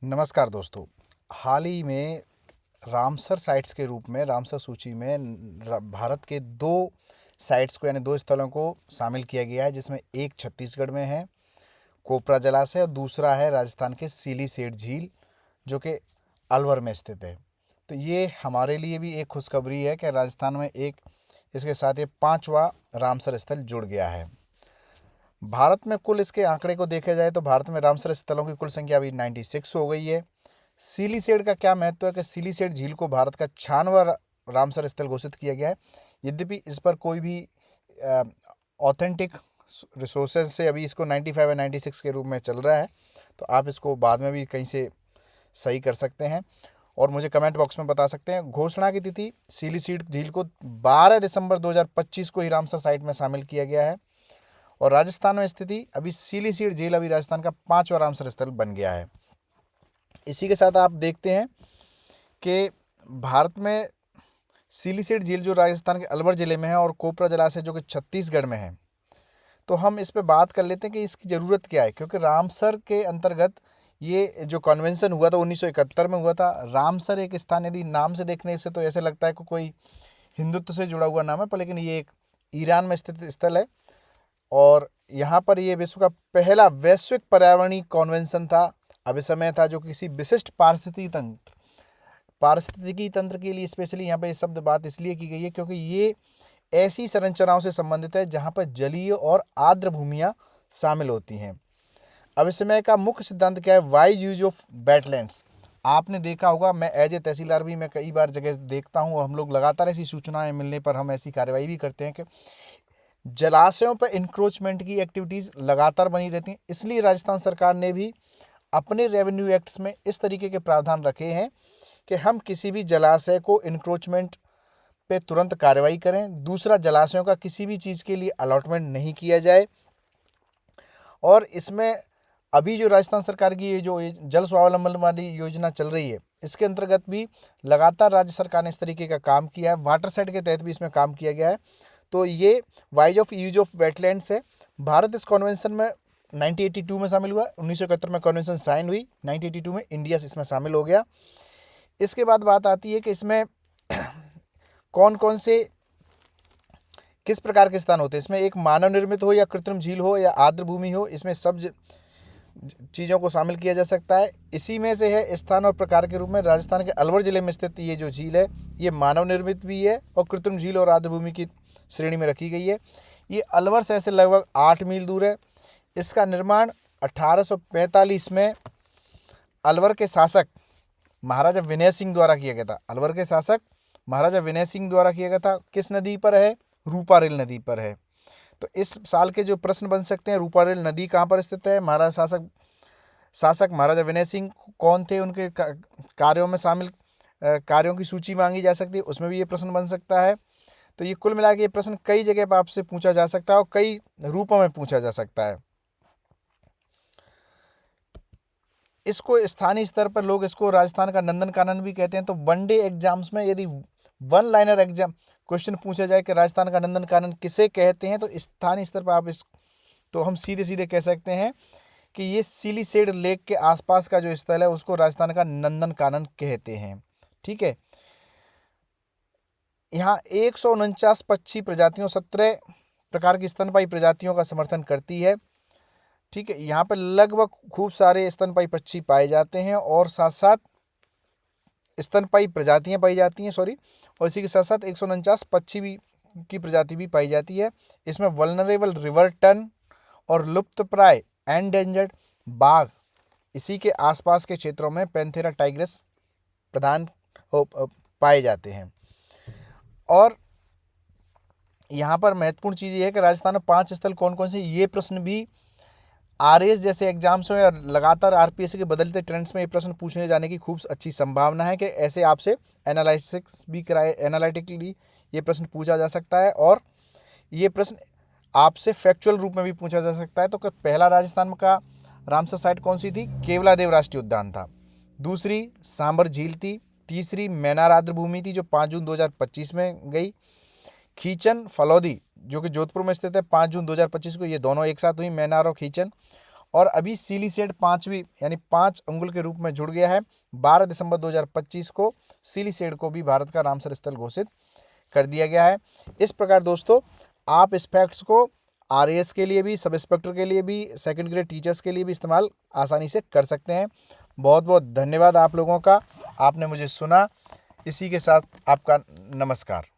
नमस्कार दोस्तों। हाल ही में रामसर साइट्स के रूप में रामसर सूची में भारत के दो साइट्स को यानी दो स्थलों को शामिल किया गया है, जिसमें एक छत्तीसगढ़ में है कोपरा जलाशय और दूसरा है राजस्थान के सिलीसेठ झील जो कि अलवर में स्थित है। तो ये हमारे लिए भी एक खुशखबरी है कि राजस्थान में एक इसके साथ ये पांचवा रामसर स्थल जुड़ गया है। भारत में कुल इसके आंकड़े को देखा जाए तो भारत में रामसर स्थलों की कुल संख्या अभी 96 हो गई है। सिलीसेठ का क्या महत्व है कि सिलीसेठ झील को भारत का 96वां रामसर स्थल घोषित किया गया है। यद्यपि इस पर कोई भी ऑथेंटिक रिसोर्सेज से अभी इसको 95 या 96 के रूप में चल रहा है, तो आप इसको बाद में भी कहीं से सही कर सकते हैं और मुझे कमेंट बॉक्स में बता सकते हैं। घोषणा की तिथि सिलीसेठ झील को 12 दिसंबर 2025 को ही रामसर साइट में शामिल किया गया है और राजस्थान में स्थिति अभी सिलीसेठ झील अभी राजस्थान का पांचवा रामसर स्थल बन गया है। इसी के साथ आप देखते हैं कि भारत में सिलीसेठ झील जो राजस्थान के अलवर ज़िले में है और कोपरा जलाशय जो कि छत्तीसगढ़ में है, तो हम इस पे बात कर लेते हैं कि इसकी ज़रूरत क्या है। क्योंकि रामसर के अंतर्गत ये जो कन्वेंशन हुआ था 1971 में हुआ था। रामसर एक स्थान यदि नाम से देखने से तो ऐसे लगता है कि कोई हिंदुत्व से जुड़ा हुआ नाम है, पर लेकिन ये एक ईरान में स्थित स्थल है और यहाँ पर ये विश्व का पहला वैश्विक पर्यावरणीय कॉन्वेंशन था, अभिसमय था, जो किसी विशिष्ट पारिस्थितिकी तंत्र के लिए स्पेशली यहाँ पे ये शब्द बात इसलिए की गई है क्योंकि ये ऐसी संरचनाओं से संबंधित है जहाँ पर जलीय और आर्द्र भूमियाँ शामिल होती हैं। अभिसमय का मुख्य सिद्धांत क्या है? Wise use of wetlands. आपने देखा होगा, मैं एज ए तहसीलदार भी मैं कई बार जगह देखता हूँ और हम लोग लगातार ऐसी सूचनाएं मिलने पर हम ऐसी कार्रवाई भी करते हैं कि जलाशयों पर इंक्रोचमेंट की एक्टिविटीज़ लगातार बनी रहती हैं। इसलिए राजस्थान सरकार ने भी अपने रेवेन्यू एक्ट्स में इस तरीके के प्रावधान रखे हैं कि हम किसी भी जलाशय को इंक्रोचमेंट पे तुरंत कार्रवाई करें। दूसरा, जलाशयों का किसी भी चीज़ के लिए अलॉटमेंट नहीं किया जाए। और इसमें अभी जो राजस्थान सरकार की ये जो जल स्वावलंबन वाली योजना चल रही है, इसके अंतर्गत भी लगातार राज्य सरकार ने इस तरीके का काम किया है। वाटर सेट के तहत भी इसमें काम किया गया है। तो ये wise of use of wetlands है। भारत इस कॉन्वेंशन में 1982 में शामिल हुआ। 1971 में कॉन्वेंशन साइन हुई, 1982 में इंडिया इसमें शामिल हो गया। इसके बाद बात आती है कि इसमें कौन कौन से किस प्रकार के स्थान होते हैं। इसमें एक मानव निर्मित हो या कृत्रिम झील हो या आर्द्र भूमि हो, इसमें सब चीज़ों को शामिल किया जा सकता है। इसी में से है स्थान और प्रकार के रूप में राजस्थान के अलवर ज़िले में स्थित ये जो झील है, ये मानव निर्मित भी है और कृत्रिम झील और आर्द्र भूमि की श्रेणी में रखी गई है। ये अलवर शहर से लगभग 8 मील दूर है। इसका निर्माण 1845 में अलवर के शासक महाराजा विनय सिंह द्वारा किया गया था। अलवर के शासक महाराजा विनय सिंह द्वारा किया गया था। किस नदी पर है? रूपारेल नदी पर है। तो इस साल के जो प्रश्न बन सकते हैं, रूपारेल नदी कहाँ पर स्थित है? शासक महाराजा विनय सिंह कौन थे? उनके कार्यों में शामिल कार्यों की सूची मांगी जा सकती है, उसमें भी ये प्रश्न बन सकता है। तो ये कुल मिला के ये प्रश्न कई जगह पर आपसे पूछा जा सकता है और कई रूपों में पूछा जा सकता है। इसको स्थानीय स्तर पर लोग इसको राजस्थान का नंदन कानन भी कहते हैं। तो वनडे एग्जाम्स में यदि वन लाइनर एग्जाम क्वेश्चन पूछा जाए कि राजस्थान का नंदन कानन किसे कहते हैं, तो स्थानीय स्तर पर आप इस तो हम सीधे सीधे कह सकते हैं कि ये सिलीसेठ लेक के आसपास का जो स्थल है उसको राजस्थान का नंदन कानन कहते हैं। ठीक है। यहाँ 149 पक्षी प्रजातियों 17 प्रकार की स्तनपायी प्रजातियों का समर्थन करती है। ठीक है। यहाँ पर लगभग खूब सारे स्तनपायी पक्षी पाए जाते हैं और साथ साथ स्तनपायी प्रजातियाँ पाई जाती हैं, और इसी के साथ साथ 149 पक्षी भी की प्रजाति भी पाई जाती है। इसमें वल्नरेबल रिवर टर्न और लुप्तप्राय एंडेंजर्ड बाघ इसी के आसपास के क्षेत्रों में पैंथेरा टाइग्रिस प्रधान पाए जाते हैं। और यहाँ पर महत्वपूर्ण चीज़ ये है कि राजस्थान में 5 स्थल कौन कौन से, ये प्रश्न भी आरएएस जैसे एग्जाम्स में और लगातार आरपीएससी के बदलते ट्रेंड्स में ये प्रश्न पूछने जाने की खूब अच्छी संभावना है कि ऐसे आपसे एनालिसिस भी कराए, एनालिटिकली ये प्रश्न पूछा जा सकता है और ये प्रश्न आपसे फैक्चुअल रूप में भी पूछा जा सकता है। तो पहला राजस्थान का रामसर साइट कौन सी थी? केवलादेव राष्ट्रीय उद्यान था। दूसरी सांबर झील थी। तीसरी मैनार आर्द्र भूमि थी जो 5 जून 2025 में गई। खीचन फलौदी जो कि जोधपुर में स्थित है 5 जून 2025 को, ये दोनों एक साथ हुई, मैनार और खीचन। और अभी सिलीसेड 5वीं यानी 5 अंगुल के रूप में जुड़ गया है। 12 दिसंबर 2025 को सिलीसेड को भी भारत का रामसर स्थल घोषित कर दिया गया है। इस प्रकार दोस्तों आप इस फैक्ट्स को आरएएस के लिए भी, सब इंस्पेक्टर के लिए भी, सेकंड ग्रेड टीचर्स के लिए भी इस्तेमाल आसानी से कर सकते हैं। बहुत बहुत धन्यवाद आप लोगों का, आपने मुझे सुना। इसी के साथ आपका नमस्कार।